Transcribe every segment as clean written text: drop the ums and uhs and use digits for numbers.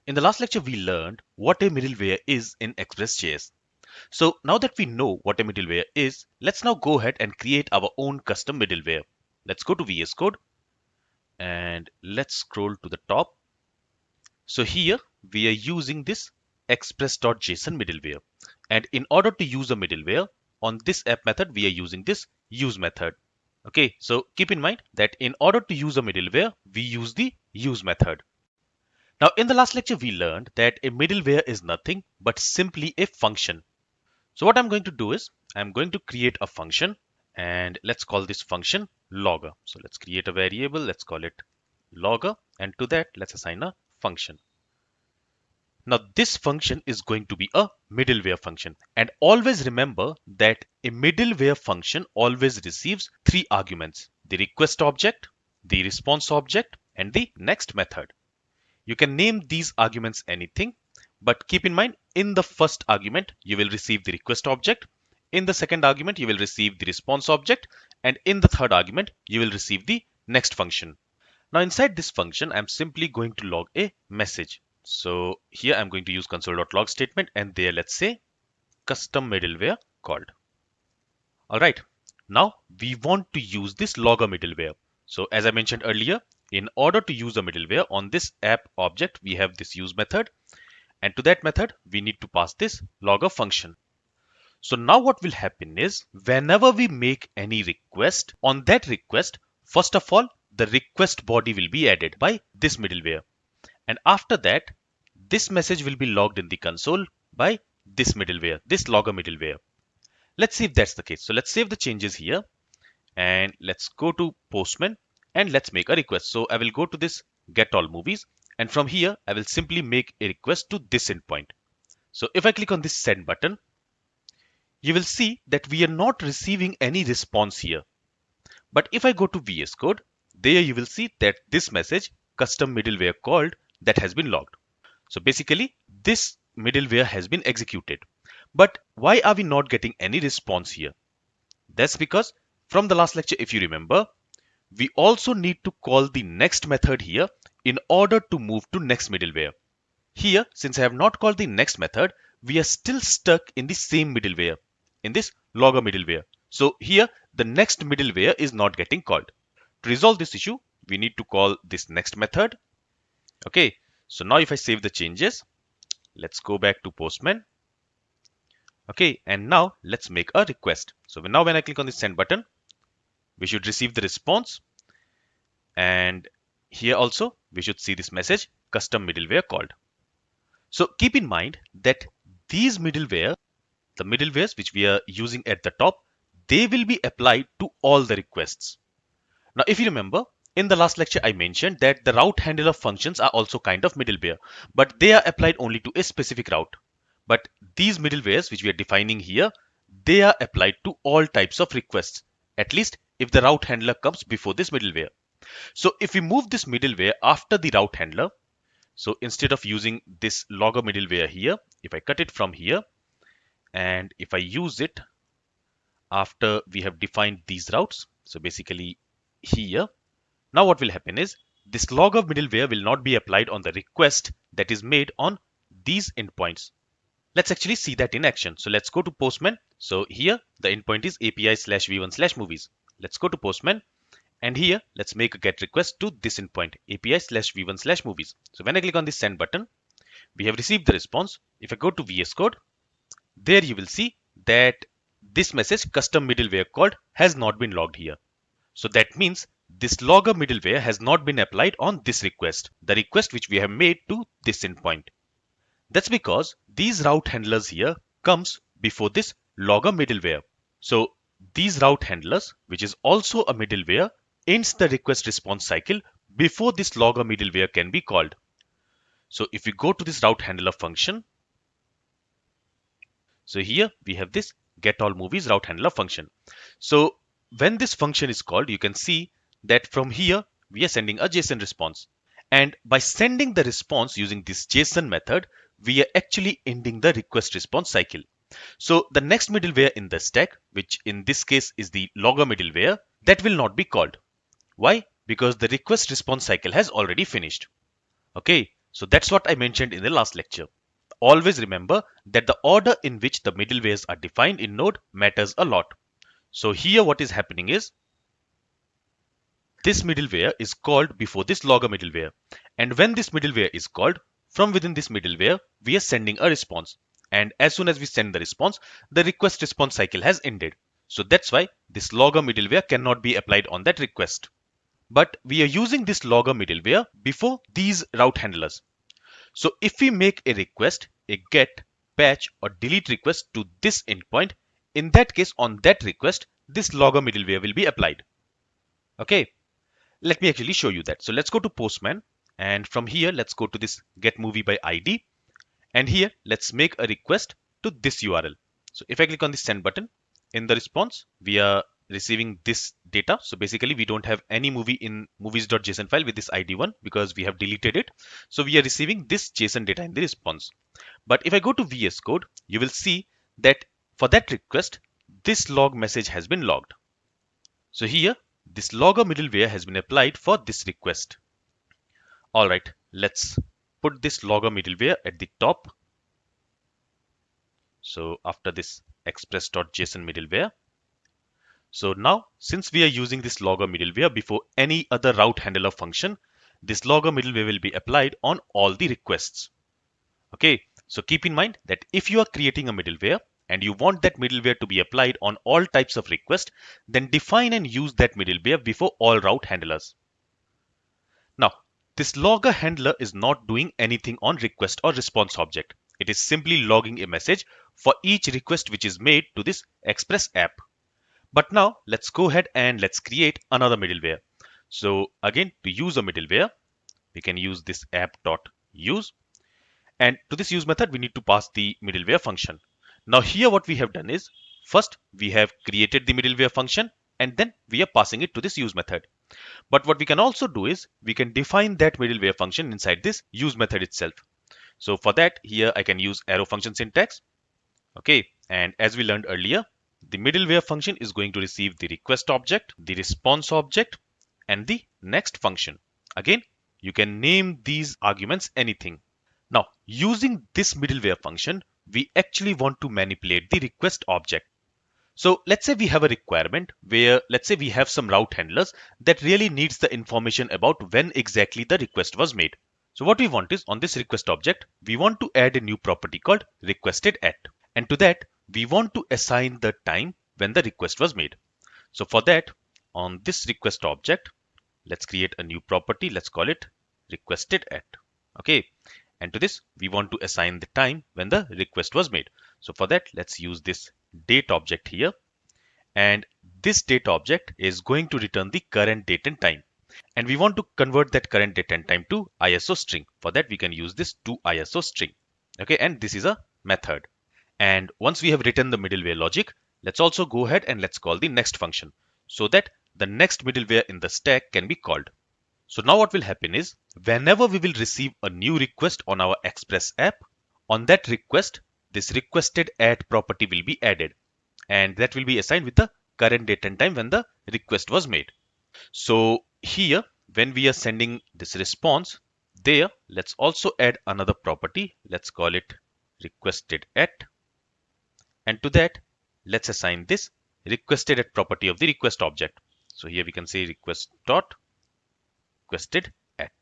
In the last lecture, we learned what a middleware is in Express.js. So now that we know what a middleware is, let's now go ahead and create our own custom middleware. Let's go to VS Code and let's scroll to the top. So here we are using this express.json middleware. And in order to use a middleware, on this app method, we are using this use method. Okay, so keep in mind that in order to use a middleware, we use the use method. Now, in the last lecture, we learned that a middleware is nothing but simply a function. So what I'm going to do is I'm going to create a function and let's call this function logger. So let's create a variable. Let's call it logger. And to that, let's assign a function. Now this function is going to be a middleware function. And always remember that a middleware function always receives three arguments: the request object, the response object, and the next method. You can name these arguments anything, but keep in mind, in the first argument, you will receive the request object. In the second argument, you will receive the response object. And in the third argument, you will receive the next function. Now inside this function, I'm simply going to log a message. So here I'm going to use console.log statement, and there let's say custom middleware called. All right, now we want to use this logger middleware. So as I mentioned earlier, in order to use a middleware on this app object, we have this use method. And to that method, we need to pass this logger function. So now what will happen is whenever we make any request, on that request, first of all, the request body will be added by this middleware. And after that, this message will be logged in the console by this middleware, this logger middleware. Let's see if that's the case. So let's save the changes here and let's go to Postman and let's make a request. So I will go to this get all movies, and from here I will simply make a request to this endpoint. So if I click on this send button, you will see that we are not receiving any response here. But if I go to VS Code, there you will see that this message custom middleware called that has been logged. So basically this middleware has been executed. But why are we not getting any response here? That's because from the last lecture, if you remember, we also need to call the next method here in order to move to next middleware. Here, since I have not called the next method, we are still stuck in the same middleware, in this logger middleware. So here, the next middleware is not getting called. To resolve this issue, we need to call this next method. Okay, so now if I save the changes, let's go back to Postman. Okay, and now let's make a request. So now when I click on the send button, we should receive the response. And here also, we should see this message, custom middleware called. So keep in mind that these middleware, the middlewares which we are using at the top, they will be applied to all the requests. Now, if you remember, in the last lecture, I mentioned that the route handler functions are also kind of middleware, but they are applied only to a specific route. But these middlewares which we are defining here, they are applied to all types of requests, at least if the route handler comes before this middleware. So if we move this middleware after the route handler, so instead of using this logger middleware here, if I cut it from here, and if I use it after we have defined these routes, so basically here, now what will happen is this logger middleware will not be applied on the request that is made on these endpoints. Let's actually see that in action. So let's go to Postman. So here the endpoint is API/v1/movies. Let's go to Postman. And here, let's make a GET request to this endpoint, API/v1/movies. So when I click on this send button, we have received the response. If I go to VS Code, there you will see that this message custom middleware called has not been logged here. So that means this logger middleware has not been applied on this request, the request which we have made to this endpoint. That's because these route handlers here comes before this logger middleware. So these route handlers, which is also a middleware, ends the request response cycle before this logger middleware can be called. So if we go to this route handler function, so here we have this get all movies route handler function. So when this function is called, you can see that from here we are sending a JSON response. And by sending the response using this JSON method, we are actually ending the request response cycle. So the next middleware in the stack, which in this case is the logger middleware, that will not be called. Why? Because the request response cycle has already finished. Okay, So that's what I mentioned in the last lecture. Always remember that the order in which the middlewares are defined in Node matters a lot. So here what is happening is this middleware is called before this logger middleware. And when this middleware is called, from within this middleware, we are sending a response. And as soon as we send the response, the request response cycle has ended. So that's why this logger middleware cannot be applied on that request. But we are using this logger middleware before these route handlers. So if we make a request, a get, patch or delete request to this endpoint, in that case on that request, this logger middleware will be applied. Okay, let me actually show you that. So let's go to Postman and from here let's go to this get movie by ID and here let's make a request to this URL. So if I click on the send button, in the response we are receiving this data. So basically we don't have any movie in movies.json file with this ID one because we have deleted it. So we are receiving this JSON data in the response. But if I go to VS Code, you will see that for that request, this log message has been logged. So here, this logger middleware has been applied for this request. All right, let's put this logger middleware at the top. So after this express.json middleware. So now, since we are using this logger middleware before any other route handler function, this logger middleware will be applied on all the requests. Okay, so keep in mind that if you are creating a middleware and you want that middleware to be applied on all types of requests, then define and use that middleware before all route handlers. Now, this logger handler is not doing anything on request or response object. It is simply logging a message for each request which is made to this Express app. But now let's go ahead and let's create another middleware. So again, to use a middleware, we can use this app.use. And to this use method, we need to pass the middleware function. Now here what we have done is, first we have created the middleware function and then we are passing it to this use method. But what we can also do is, we can define that middleware function inside this use method itself. So for that, here I can use arrow function syntax. Okay, and as we learned earlier, the middleware function is going to receive the request object, the response object, and the next function. Again, you can name these arguments anything. Now, using this middleware function, we actually want to manipulate the request object. So let's say we have a requirement where, let's say we have some route handlers that really needs the information about when exactly the request was made. So what we want is, on this request object, we want to add a new property called requested at. And to that, we want to assign the time when the request was made. So for that, on this request object, let's create a new property. Let's call it requested at. Okay. And to this, we want to assign the time when the request was made. So for that, let's use this date object here. And this date object is going to return the current date and time. And we want to convert that current date and time to ISO string. For that, we can use this toISO string. Okay, and this is a method. And once we have written the middleware logic, let's also go ahead and let's call the next function so that the next middleware in the stack can be called. So now what will happen is, whenever we will receive a new request on our Express app, on that request, this requested at property will be added. And that will be assigned with the current date and time when the request was made. So here, when we are sending this response, there, let's also add another property. Let's call it requested at. And to that, let's assign this requested at property of the request object. So here we can say request dot requested at.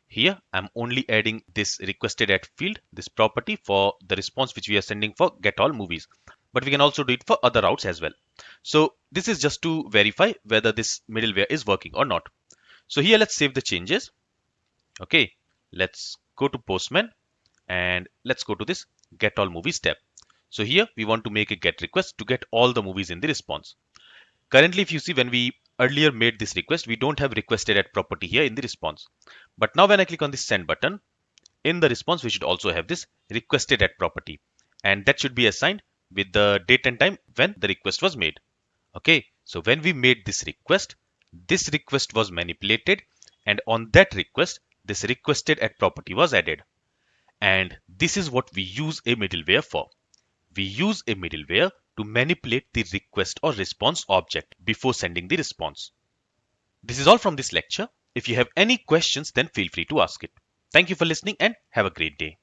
Here I'm only adding this requested at field, this property for the response which we are sending for get all movies. But we can also do it for other routes as well. So this is just to verify whether this middleware is working or not. So here let's save the changes. Okay, let's go to Postman and let's go to this get all movies tab. So here we want to make a get request to get all the movies in the response. Currently, if you see, when we earlier made this request, we don't have requested at property here in the response. But now when I click on this send button, in the response, we should also have this requested at property. And that should be assigned with the date and time when the request was made. Okay, so when we made this request was manipulated. And on that request, this requested at property was added. And this is what we use a middleware for. We use a middleware to manipulate the request or response object before sending the response. This is all from this lecture. If you have any questions, then feel free to ask it. Thank you for listening and have a great day.